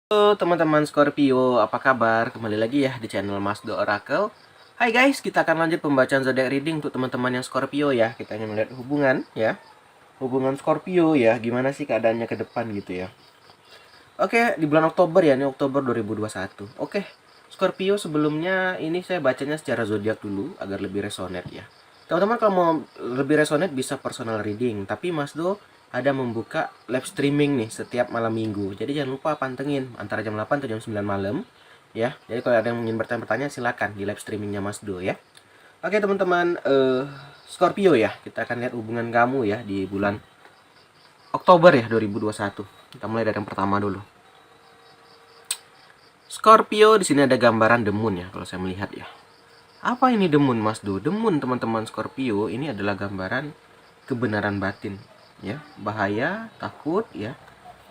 Halo teman-teman Scorpio, apa kabar? Kembali lagi ya di channel Mas Do Oracle. Hai guys, kita akan lanjut pembacaan zodiak reading untuk teman-teman yang Scorpio ya. Kita ingin melihat hubungan ya. Hubungan Scorpio ya, gimana sih keadaannya ke depan gitu ya. Oke, di bulan Oktober ya, ini Oktober 2021. Oke, Scorpio sebelumnya ini saya bacanya secara zodiak dulu agar lebih resonate ya. Teman-teman kalau mau lebih resonate bisa personal reading, tapi Mas Do ada membuka live streaming nih setiap malam minggu. Jadi jangan lupa pantengin antara jam 8 atau jam 9 malam ya. Jadi kalau ada yang ingin bertanya-tanya silakan di live streamingnya Mas Do ya. Oke teman-teman, Scorpio ya, kita akan lihat hubungan kamu ya di bulan Oktober ya 2021. Kita mulai dari yang pertama dulu. Scorpio di sini ada gambaran demun ya kalau saya melihat ya. Apa ini demun Mas Do? Demun teman-teman Scorpio ini adalah gambaran kebenaran batin ya, bahaya, takut ya,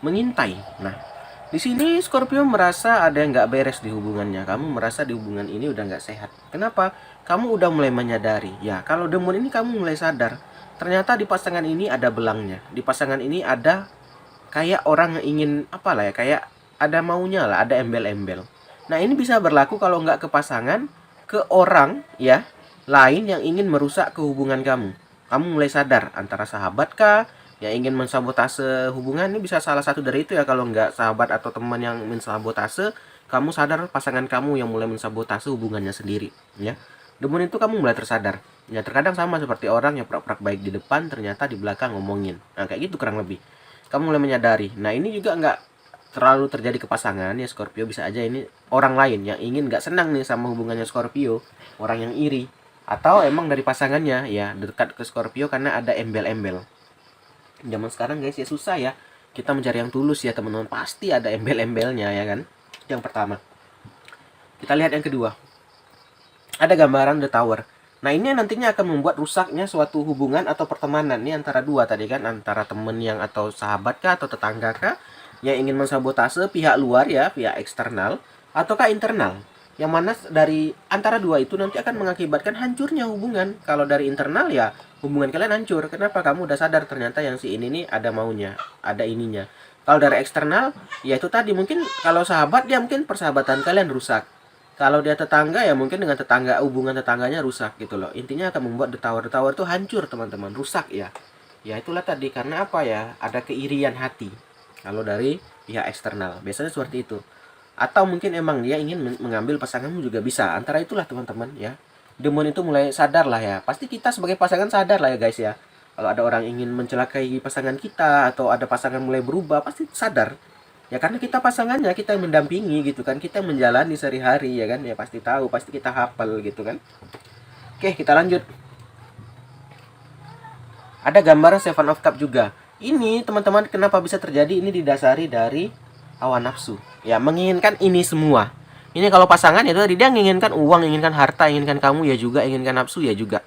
mengintai. Nah, di sini Scorpio merasa ada yang nggak beres di hubungannya. Kamu merasa di hubungan ini udah nggak sehat. Kenapa? Kamu udah mulai menyadari. Ya, kalau demun ini kamu mulai sadar. Ternyata di pasangan ini ada belangnya. Di pasangan ini ada kayak orang yang ingin apa lah ya, kayak ada maunya lah, ada embel-embel. Nah ini bisa berlaku kalau nggak ke pasangan, ke orang ya lain yang ingin merusak kehubungan kamu. Kamu mulai sadar antara sahabat kah yang ingin mensabotase hubungan, ini bisa salah satu dari itu ya. Kalau nggak sahabat atau teman yang mensabotase, kamu sadar pasangan kamu yang mulai mensabotase hubungannya sendiri ya. Demun itu kamu mulai tersadar. Ya terkadang sama seperti orang yang pura-pura baik di depan ternyata di belakang ngomongin. Nah kayak gitu kurang lebih. Kamu mulai menyadari. Nah ini juga nggak terlalu terjadi ke pasangan ya Scorpio, bisa aja ini orang lain yang ingin nggak senang nih sama hubungannya Scorpio, orang yang iri, atau emang dari pasangannya ya dekat ke Scorpio karena ada embel-embel. Zaman sekarang guys ya susah ya kita mencari yang tulus ya teman-teman, pasti ada embel-embelnya ya kan. Yang pertama, kita lihat yang kedua, ada gambaran The Tower. Nah ini nantinya akan membuat rusaknya suatu hubungan atau pertemanan nih antara dua tadi kan, antara temen yang atau sahabat kah atau tetangga kah yang ingin mensabotase pihak luar ya, pihak eksternal ataukah internal. Yang mana dari antara dua itu nanti akan mengakibatkan hancurnya hubungan. Kalau dari internal ya hubungan kalian hancur. Kenapa? Kamu udah sadar ternyata yang si ini nih ada maunya, ada ininya. Kalau dari eksternal ya itu tadi, mungkin kalau sahabat ya mungkin persahabatan kalian rusak. Kalau dia tetangga ya mungkin dengan tetangga, hubungan tetangganya rusak gitu loh. Intinya akan membuat The Tower. The Tower itu hancur teman-teman, rusak ya. Ya itulah tadi, karena apa ya, ada keirian hati. Kalau dari pihak eksternal biasanya seperti itu. Atau mungkin emang dia ingin mengambil pasanganmu juga bisa. Antara itulah teman-teman ya. Demon itu mulai sadar lah ya. Pasti kita sebagai pasangan sadar lah ya guys ya. Kalau ada orang ingin mencelakai pasangan kita atau ada pasangan mulai berubah, pasti sadar. Ya karena kita pasangannya, kita yang mendampingi gitu kan, kita yang menjalani sehari-hari ya kan, ya pasti tahu, pasti kita hafal gitu kan. Oke, kita lanjut. Ada gambaran Seven of Cup juga. Ini teman-teman kenapa bisa terjadi, ini didasari dari hawa nafsu. Ya menginginkan ini semua. Ini kalau pasangan ya tadi dia menginginkan uang, inginkan harta, inginkan kamu ya juga, inginkan nafsu ya juga.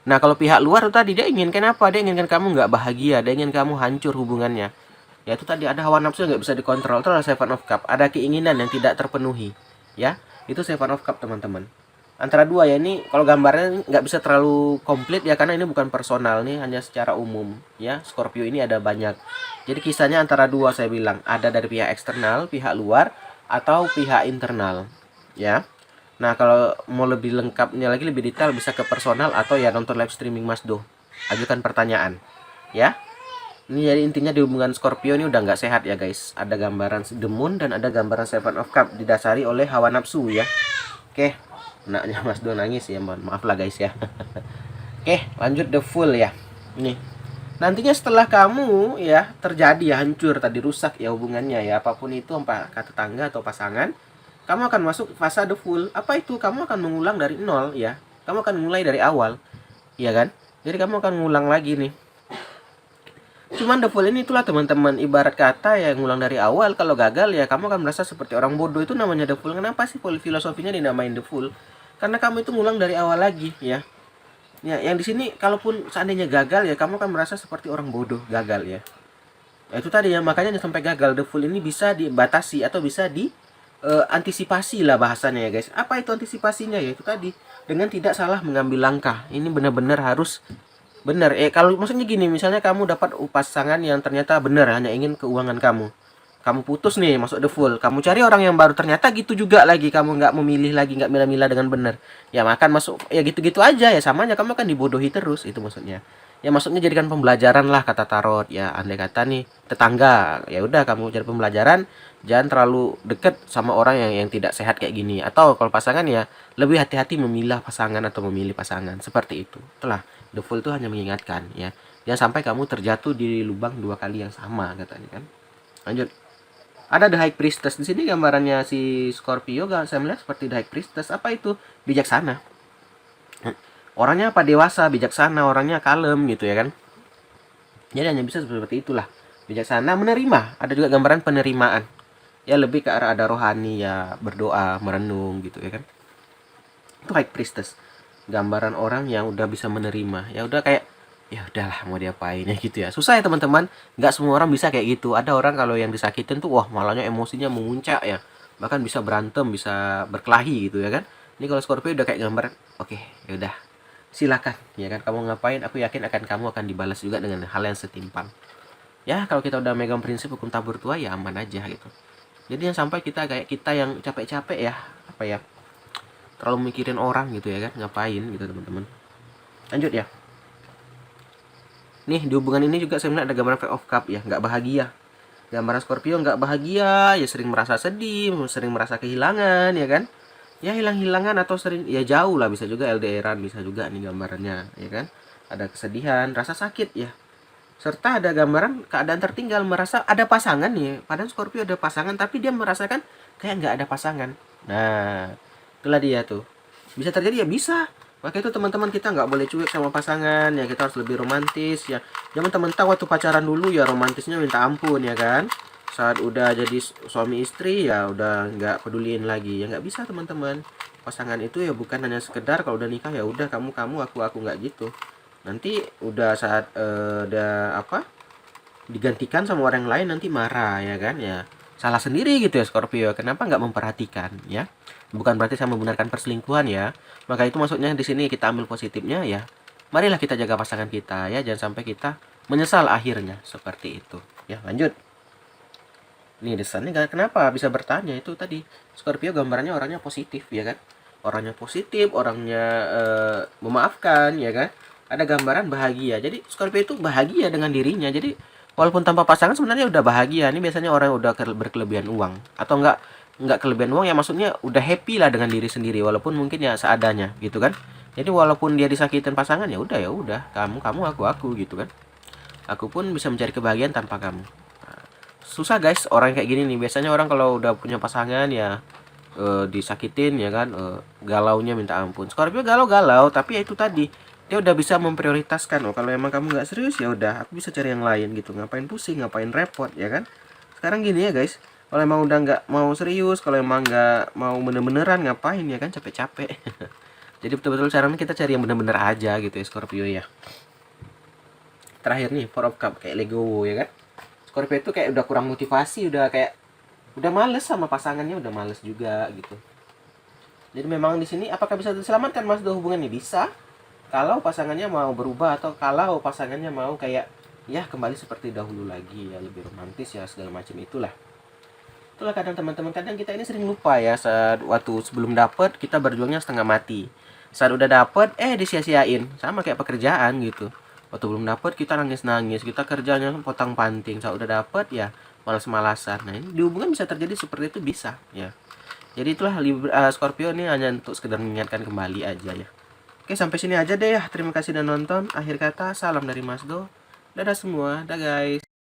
Nah kalau pihak luar itu tadi dia inginkan apa? Dia inginkan kamu nggak bahagia, dia ingin kamu hancur hubungannya. Ya itu tadi ada hawa nafsu yang nggak bisa dikontrol, itu adalah Seven of Cup. Ada keinginan yang tidak terpenuhi. Ya, itu Seven of Cup teman-teman. Antara dua ya, ini kalau gambarnya nggak bisa terlalu komplit ya karena ini bukan personal nih, hanya secara umum ya. Scorpio ini ada banyak. Jadi kisahnya antara dua, saya bilang ada dari pihak eksternal, pihak luar atau pihak internal ya. Nah kalau mau lebih lengkapnya lagi, lebih detail, bisa ke personal atau ya nonton live streaming Mas Do. Ajukan pertanyaan ya. Ini jadi intinya di hubungan Scorpio ini udah nggak sehat ya guys. Ada gambaran The Moon dan ada gambaran Seven of Cup didasari oleh hawa nafsu ya. Oke, anaknya Mas Do nangis ya, mohon maaf lah guys ya. Oke, lanjut The Fool ya. Nih, nantinya setelah kamu ya terjadi ya hancur tadi, rusak ya hubungannya ya, apapun itu, apakah tetangga atau pasangan, kamu akan masuk fase The Fool. Apa itu? Kamu akan mengulang dari nol ya. Kamu akan mulai dari awal, ya kan? Jadi kamu akan ngulang lagi nih. Cuman The Fool ini itulah teman-teman, ibarat kata ya ngulang dari awal. Kalau gagal ya kamu akan merasa seperti orang bodoh, itu namanya The Fool. Kenapa sih filosofinya dinamain The Fool? Karena kamu itu ngulang dari awal lagi ya. Ya, yang di sini kalaupun seandainya gagal ya kamu akan merasa seperti orang bodoh, gagal ya. Nah, itu tadi ya, makanya sampai gagal. The Fool ini bisa dibatasi atau bisa di antisipasi lah bahasanya ya guys. Apa itu antisipasinya? Ya itu tadi, dengan tidak salah mengambil langkah. Ini benar-benar harus benar. Kalau maksudnya gini, misalnya kamu dapat pasangan yang ternyata benar hanya ingin keuangan kamu. kamu putus nih, masuk the full, kamu cari orang yang baru, ternyata gitu juga lagi, kamu nggak memilih lagi, nggak milah-milah dengan benar, ya makan masuk ya gitu-gitu aja, ya sama aja kamu akan dibodohi terus, itu maksudnya. Ya maksudnya jadikan pembelajaran lah kata tarot ya. Andai kata nih tetangga, ya udah kamu cari pembelajaran, jangan terlalu deket sama orang yang tidak sehat kayak gini. Atau kalau pasangan ya lebih hati-hati memilah pasangan atau memilih pasangan, seperti itu. Itulah the full itu hanya mengingatkan ya, jangan sampai kamu terjatuh di lubang dua kali yang sama katanya kan. Lanjut. Ada The High Priestess di sini, gambarannya si Scorpio, saya melihat seperti The High Priestess. Apa itu? Bijaksana. Orangnya apa? Dewasa, bijaksana, orangnya kalem gitu ya kan. Jadi hanya bisa seperti itulah. Bijaksana, menerima. Ada juga gambaran penerimaan. Ya lebih ke arah ada rohani ya, berdoa, merenung gitu ya kan. Itu High Priestess. Gambaran orang yang udah bisa menerima. Ya udah kayak ya udahlah mau diapain ya gitu ya. Susah ya teman-teman, nggak semua orang bisa kayak gitu. Ada orang kalau yang disakitin tuh wah malahnya emosinya memuncak ya, bahkan bisa berantem, bisa berkelahi gitu ya kan. Ini kalau Scorpio udah kayak gambar, oke ya udah silakan ya kan, kamu ngapain, aku yakin kamu akan dibalas juga dengan hal yang setimpal. Ya kalau kita udah megang prinsip hukum tabur tua ya aman aja gitu. Jadi yang sampai kita kayak kita yang capek-capek ya, apa ya, terlalu mikirin orang gitu ya kan, ngapain gitu teman-teman. Lanjut ya. Nih di hubungan ini juga saya melihat ada gambaran Five of Cup ya, nggak bahagia. Gambaran Scorpio nggak bahagia, ya sering merasa sedih, sering merasa kehilangan ya kan. Ya hilang-hilangan atau sering ya jauh lah, bisa juga LDRan, bisa juga nih gambarannya ya kan. Ada kesedihan, rasa sakit ya. Serta ada gambaran keadaan tertinggal, merasa ada pasangan nih. Padahal Scorpio ada pasangan tapi dia merasakan kayak nggak ada pasangan. Nah, itulah dia tuh. Bisa terjadi ya, bisa. Maka itu teman-teman, kita nggak boleh cuek sama pasangan ya, kita harus lebih romantis ya. Jangan teman-teman waktu pacaran dulu ya romantisnya minta ampun ya kan. Saat udah jadi suami istri ya udah nggak peduliin lagi ya, nggak bisa teman-teman. Pasangan itu ya bukan hanya sekedar kalau udah nikah ya udah kamu aku nggak gitu. Nanti udah saat udah apa digantikan sama orang lain nanti marah ya kan ya, salah sendiri gitu ya Scorpio, kenapa nggak memperhatikan ya. Bukan berarti saya membenarkan perselingkuhan ya. Maka itu maksudnya di sini kita ambil positifnya ya. Marilah kita jaga pasangan kita ya, jangan sampai kita menyesal akhirnya, seperti itu. Ya, lanjut. Nih desainnya kenapa bisa bertanya itu tadi. Scorpio gambarannya orangnya positif ya kan. Orangnya positif, orangnya memaafkan ya kan. Ada gambaran bahagia. Jadi Scorpio itu bahagia dengan dirinya. Jadi walaupun tanpa pasangan sebenarnya udah bahagia. Ini biasanya orang yang udah berkelebihan uang atau enggak kelebihan uang ya, maksudnya udah happy lah dengan diri sendiri walaupun mungkin ya seadanya gitu kan. Jadi walaupun dia disakitin pasangan ya udah kamu aku gitu kan. Aku pun bisa mencari kebahagiaan tanpa kamu. Nah, susah guys orang kayak gini nih. Biasanya orang kalau udah punya pasangan ya disakitin ya kan, galaunya minta ampun. Scorpio galau-galau tapi ya itu tadi, dia udah bisa memprioritaskan, oh kalau emang kamu nggak serius ya udah aku bisa cari yang lain gitu, ngapain pusing, ngapain repot ya kan. Sekarang gini ya guys, kalau emang udah nggak mau serius, kalau emang nggak mau bener-beneran ngapain ya kan, capek-capek. Jadi betul-betul caranya kita cari yang bener-bener aja gitu ya Scorpio ya. Terakhir nih Four of Cup, kayak Legowo ya kan. Scorpio itu kayak udah kurang motivasi, udah kayak udah males sama pasangannya, udah males juga gitu. Jadi memang di sini apakah bisa diselamatkan Mas Do hubungannya? Bisa. Kalau pasangannya mau berubah atau kalau pasangannya mau kayak ya kembali seperti dahulu lagi ya, lebih romantis ya segala macam itulah. Itulah kadang teman-teman, kadang kita ini sering lupa ya, saat waktu sebelum dapet kita berjuangnya setengah mati. Saat udah dapet disia-siain, sama kayak pekerjaan gitu. Waktu belum dapet kita nangis-nangis, kita kerjanya potang-panting. Saat udah dapet ya malas-malasan. Nah ini di hubungan bisa terjadi seperti itu, bisa ya. Jadi itulah Scorpio ini hanya untuk sekedar mengingatkan kembali aja ya. Oke, sampai sini aja deh ya. Terima kasih udah nonton. Akhir kata, salam dari Mas Do. Dadah semua, dah guys.